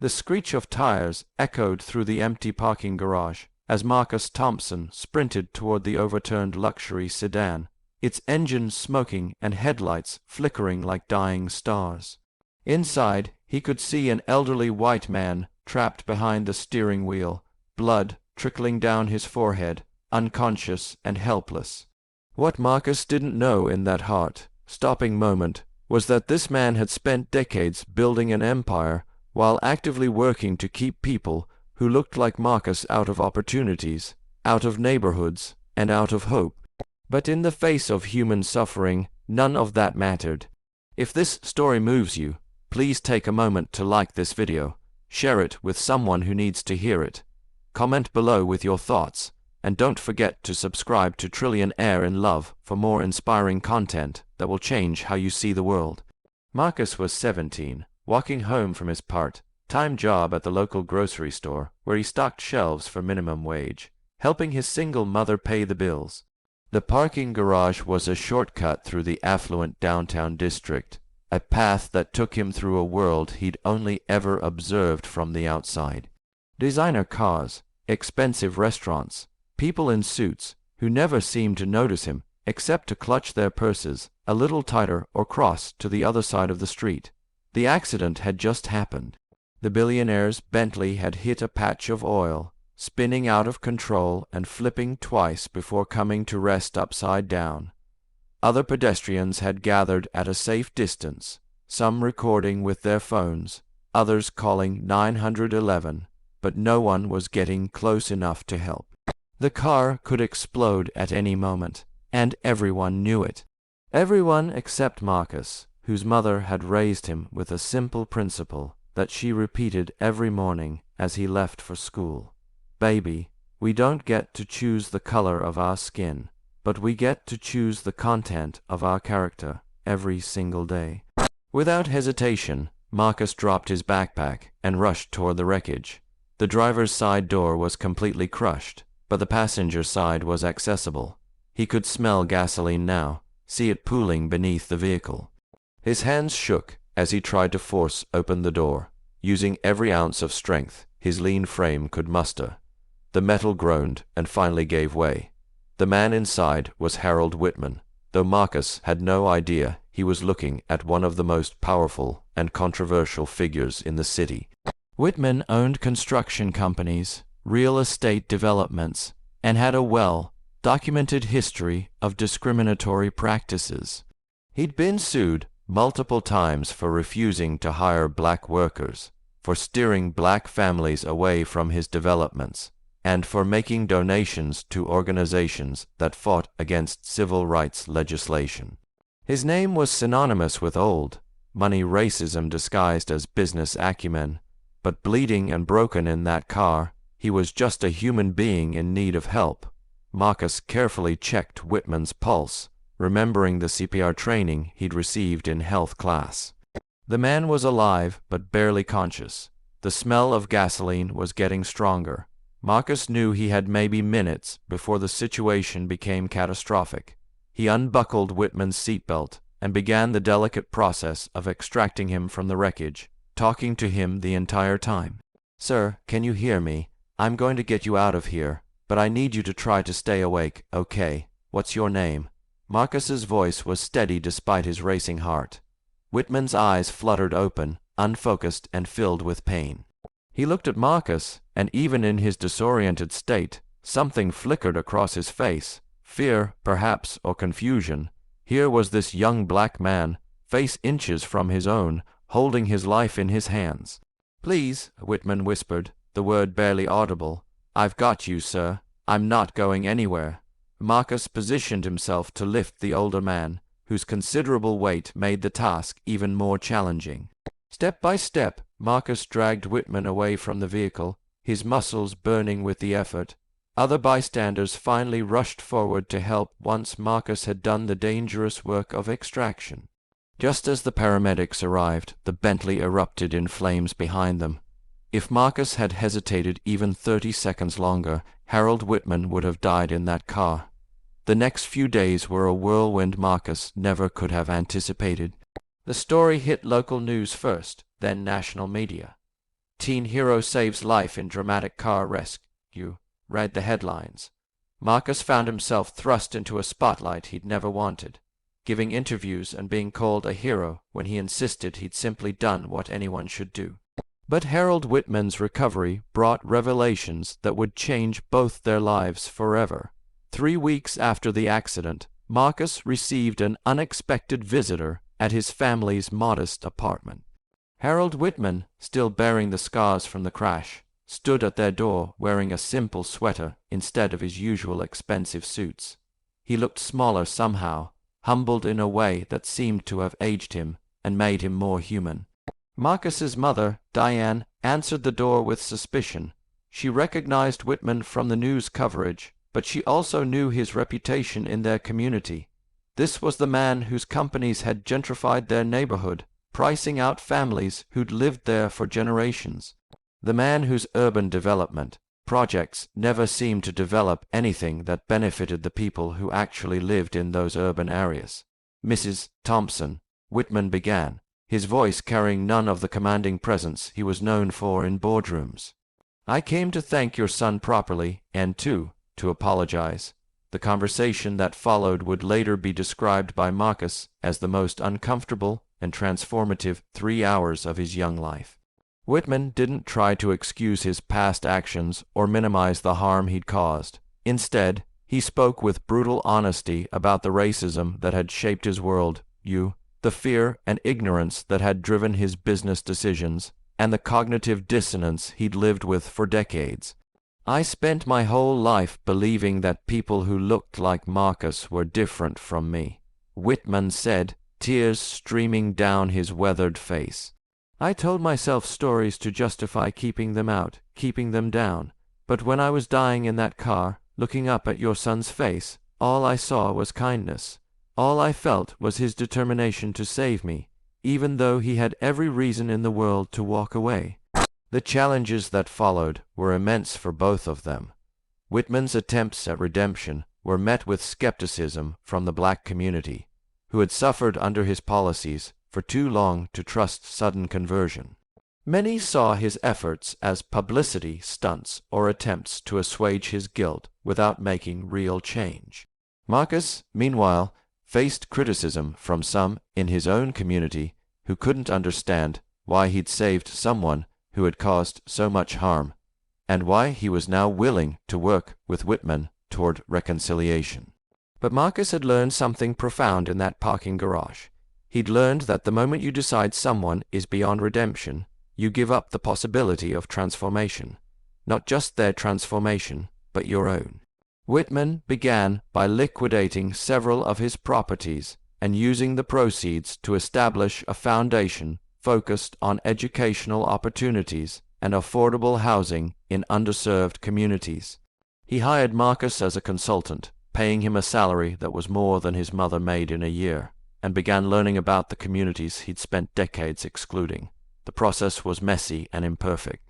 The screech of tires echoed through the empty parking garage as Marcus Thompson sprinted toward the overturned luxury sedan, its engine smoking and headlights flickering like dying stars. Inside, he could see an elderly white man trapped behind the steering wheel, blood trickling down his forehead, unconscious and helpless. What Marcus didn't know in that heart-stopping moment was that this man had spent decades building an empire while actively working to keep people who looked like Marcus out of opportunities, out of neighborhoods, and out of hope. But in the face of human suffering, none of that mattered. If this story moves you, please take a moment to like this video, share it with someone who needs to hear it, comment below with your thoughts, and don't forget to subscribe to Billionaire in Love for more inspiring content that will change how you see the world. Marcus was 17, walking home from his part-time job at the local grocery store where he stocked shelves for minimum wage, helping his single mother pay the bills. The parking garage was a shortcut through the affluent downtown district, a path that took him through a world he'd only ever observed from the outside. Designer cars, expensive restaurants, people in suits who never seemed to notice him except to clutch their purses a little tighter or cross to the other side of the street. The accident had just happened. The billionaire's Bentley had hit a patch of oil, spinning out of control and flipping twice before coming to rest upside down. Other pedestrians had gathered at a safe distance, some recording with their phones, others calling 911, but no one was getting close enough to help. The car could explode at any moment, and everyone knew it. Everyone except Marcus, whose mother had raised him with a simple principle that she repeated every morning as he left for school. Baby, we don't get to choose the color of our skin, but we get to choose the content of our character every single day. Without hesitation, Marcus dropped his backpack and rushed toward the wreckage. The driver's side door was completely crushed, but the passenger side was accessible. He could smell gasoline now, see it pooling beneath the vehicle. His hands shook as he tried to force open the door, using every ounce of strength his lean frame could muster. The metal groaned and finally gave way. The man inside was Harold Whitman, though Marcus had no idea he was looking at one of the most powerful and controversial figures in the city. Whitman owned construction companies, real estate developments, and had a well-documented history of discriminatory practices. He'd been sued multiple times for refusing to hire black workers, for steering black families away from his developments, and for making donations to organizations that fought against civil rights legislation. His name was synonymous with old money racism disguised as business acumen, but bleeding and broken in that car, he was just a human being in need of help. Marcus carefully checked Whitman's pulse, remembering the CPR training he'd received in health class. The man was alive but barely conscious. The smell of gasoline was getting stronger. Marcus knew he had maybe minutes before the situation became catastrophic. He unbuckled Whitman's seatbelt and began the delicate process of extracting him from the wreckage, talking to him the entire time. "Sir, can you hear me? I'm going to get you out of here, but I need you to try to stay awake, okay? What's your name?" Marcus's voice was steady despite his racing heart. Whitman's eyes fluttered open, unfocused and filled with pain. He looked at Marcus, and even in his disoriented state, something flickered across his face. Fear, perhaps, or confusion. Here was this young black man, face inches from his own, holding his life in his hands. "Please," Whitman whispered, the word barely audible. "I've got you, sir. I'm not going anywhere." Marcus positioned himself to lift the older man, whose considerable weight made the task even more challenging. Step by step, Marcus dragged Whitman away from the vehicle, his muscles burning with the effort. Other bystanders finally rushed forward to help once Marcus had done the dangerous work of extraction. Just as the paramedics arrived, the Bentley erupted in flames behind them. If Marcus had hesitated even 30 seconds longer, Harold Whitman would have died in that car. The next few days were a whirlwind Marcus never could have anticipated. The story hit local news first, then national media. Teen hero saves life in dramatic car rescue, read the headlines. Marcus found himself thrust into a spotlight he'd never wanted, giving interviews and being called a hero when he insisted he'd simply done what anyone should do. But Harold Whitman's recovery brought revelations that would change both their lives forever. 3 weeks after the accident, Marcus received an unexpected visitor at his family's modest apartment. Harold Whitman, still bearing the scars from the crash, stood at their door wearing a simple sweater instead of his usual expensive suits. He looked smaller somehow, humbled in a way that seemed to have aged him and made him more human. Marcus's mother, Diane, answered the door with suspicion. She recognized Whitman from the news coverage, but she also knew his reputation in their community. This was the man whose companies had gentrified their neighborhood, pricing out families who'd lived there for generations. The man whose urban development projects never seemed to develop anything that benefited the people who actually lived in those urban areas. Mrs. Thompson, Whitman began, his voice carrying none of the commanding presence he was known for in boardrooms. I came to thank your son properly and, too, to apologize. The conversation that followed would later be described by Marcus as the most uncomfortable and transformative 3 hours of his young life. Whitman didn't try to excuse his past actions or minimize the harm he'd caused. Instead, he spoke with brutal honesty about the racism that had shaped his world, the fear and ignorance that had driven his business decisions, and the cognitive dissonance he'd lived with for decades. I spent my whole life believing that people who looked like Marcus were different from me, Whitman said, tears streaming down his weathered face. I told myself stories to justify keeping them out, keeping them down. But when I was dying in that car, looking up at your son's face, all I saw was kindness. All I felt was his determination to save me, even though he had every reason in the world to walk away. The challenges that followed were immense for both of them. Whitman's attempts at redemption were met with skepticism from the black community, who had suffered under his policies for too long to trust sudden conversion. Many saw his efforts as publicity stunts or attempts to assuage his guilt without making real change. Marcus, meanwhile, faced criticism from some in his own community who couldn't understand why he'd saved someone who had caused so much harm, and why he was now willing to work with Whitman toward reconciliation. But Marcus had learned something profound in that parking garage. He'd learned that the moment you decide someone is beyond redemption, you give up the possibility of transformation, not just their transformation, but your own. Whitman began by liquidating several of his properties and using the proceeds to establish a foundation focused on educational opportunities and affordable housing in underserved communities. He hired Marcus as a consultant, paying him a salary that was more than his mother made in a year, and began learning about the communities he'd spent decades excluding. The process was messy and imperfect.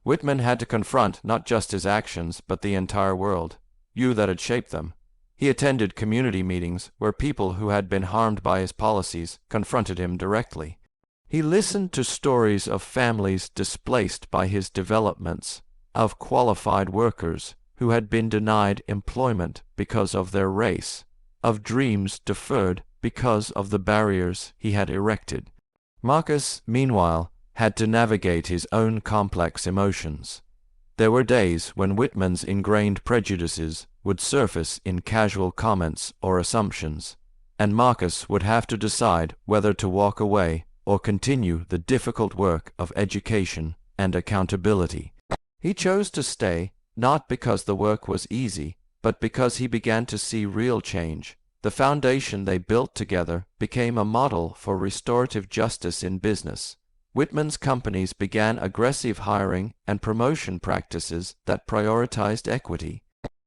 Whitman had to confront not just his actions, but the entire world, that had shaped them. He attended community meetings where people who had been harmed by his policies confronted him directly. He listened to stories of families displaced by his developments, of qualified workers who had been denied employment because of their race, of dreams deferred because of the barriers he had erected. Marcus, meanwhile, had to navigate his own complex emotions. There were days when Whitman's ingrained prejudices would surface in casual comments or assumptions, and Marcus would have to decide whether to walk away or continue the difficult work of education and accountability. He chose to stay, not because the work was easy, but because he began to see real change. The foundation they built together became a model for restorative justice in business. Whitman's companies began aggressive hiring and promotion practices that prioritized equity.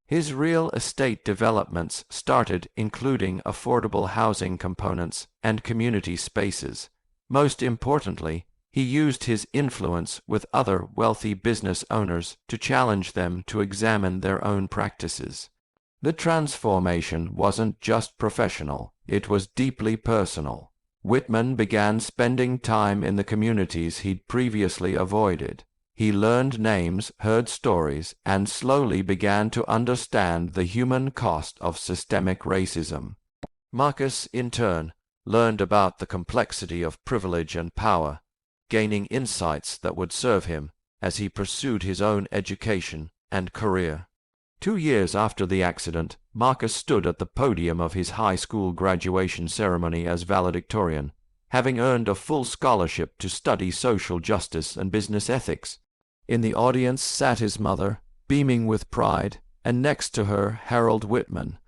His real estate developments started including affordable housing components and community spaces. Most importantly, he used his influence with other wealthy business owners to challenge them to examine their own practices. The transformation wasn't just professional, it was deeply personal. Whitman began spending time in the communities he'd previously avoided. He learned names, heard stories, and slowly began to understand the human cost of systemic racism. Marcus, in turn, learned about the complexity of privilege and power, gaining insights that would serve him as he pursued his own education and career. 2 years after the accident, Marcus stood at the podium of his high school graduation ceremony as valedictorian, having earned a full scholarship to study social justice and business ethics. In the audience sat his mother, beaming with pride, and next to her Harold Whitman,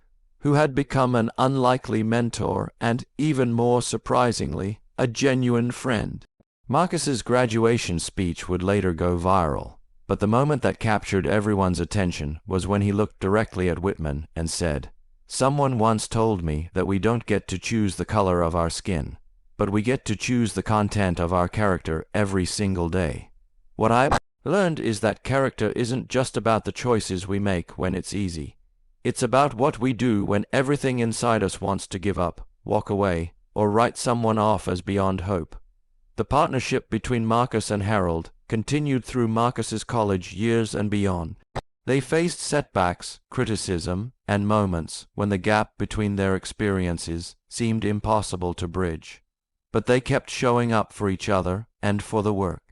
who had become an unlikely mentor and, even more surprisingly, a genuine friend. Marcus's graduation speech would later go viral, but the moment that captured everyone's attention was when he looked directly at Whitman and said, "Someone once told me that we don't get to choose the color of our skin, but we get to choose the content of our character every single day. What I learned is that character isn't just about the choices we make when it's easy. It's about what we do when everything inside us wants to give up, walk away, or write someone off as beyond hope." The partnership between Marcus and Harold continued through Marcus's college years and beyond. They faced setbacks, criticism, and moments when the gap between their experiences seemed impossible to bridge. But they kept showing up for each other and for the work.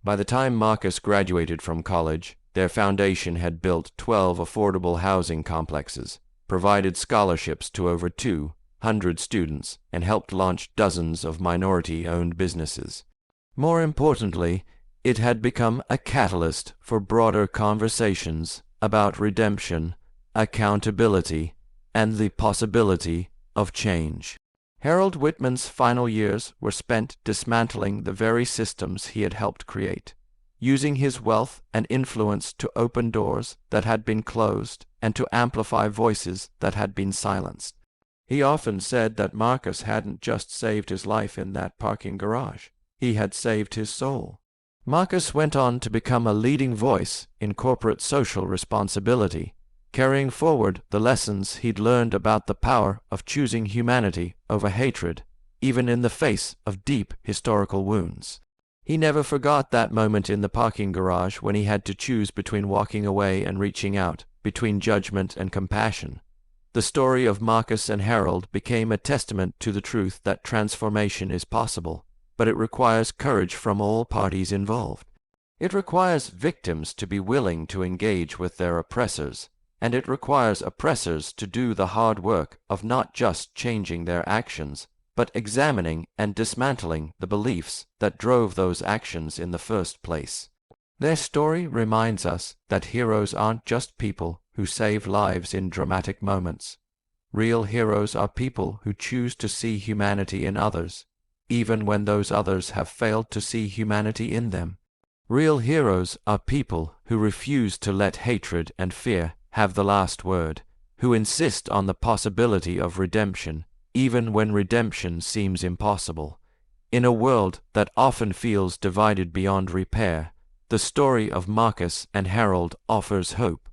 By the time Marcus graduated from college, their foundation had built 12 affordable housing complexes, provided scholarships to over 200 students, and helped launch dozens of minority-owned businesses. More importantly, it had become a catalyst for broader conversations about redemption, accountability, and the possibility of change. Harold Whitman's final years were spent dismantling the very systems he had helped create, using his wealth and influence to open doors that had been closed and to amplify voices that had been silenced. He often said that Marcus hadn't just saved his life in that parking garage. He had saved his soul. Marcus went on to become a leading voice in corporate social responsibility, carrying forward the lessons he'd learned about the power of choosing humanity over hatred, even in the face of deep historical wounds. He never forgot that moment in the parking garage when he had to choose between walking away and reaching out, between judgment and compassion. The story of Marcus and Harold became a testament to the truth that transformation is possible, but it requires courage from all parties involved. It requires victims to be willing to engage with their oppressors, and it requires oppressors to do the hard work of not just changing their actions, but examining and dismantling the beliefs that drove those actions in the first place. Their story reminds us that heroes aren't just people who save lives in dramatic moments. Real heroes are people who choose to see humanity in others, even when those others have failed to see humanity in them. Real heroes are people who refuse to let hatred and fear have the last word, who insist on the possibility of redemption, even when redemption seems impossible. In a world that often feels divided beyond repair, the story of Marcus and Harold offers hope.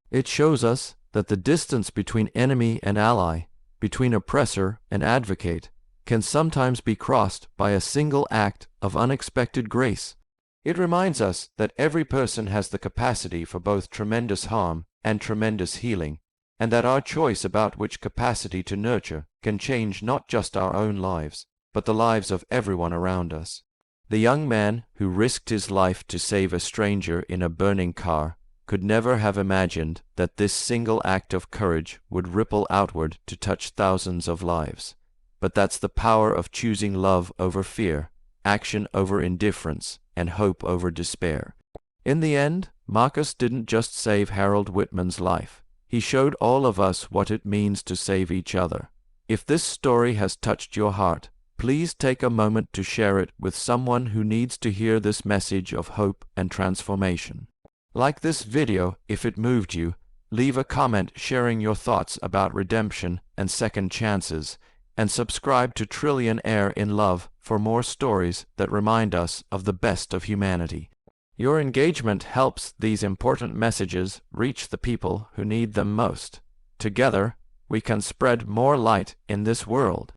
It shows us that the distance between enemy and ally, between oppressor and advocate, can sometimes be crossed by a single act of unexpected grace. It reminds us that every person has the capacity for both tremendous harm and tremendous healing, and that our choice about which capacity to nurture can change not just our own lives, but the lives of everyone around us. The young man who risked his life to save a stranger in a burning car could never have imagined that this single act of courage would ripple outward to touch thousands of lives. But that's the power of choosing love over fear, action over indifference, and hope over despair. In the end, Marcus didn't just save Harold Whitman's life. He showed all of us what it means to save each other. If this story has touched your heart, please take a moment to share it with someone who needs to hear this message of hope and transformation. Like this video if it moved you, leave a comment sharing your thoughts about redemption and second chances, and subscribe to Billionaire in Love for more stories that remind us of the best of humanity. Your engagement helps these important messages reach the people who need them most. Together, we can spread more light in this world.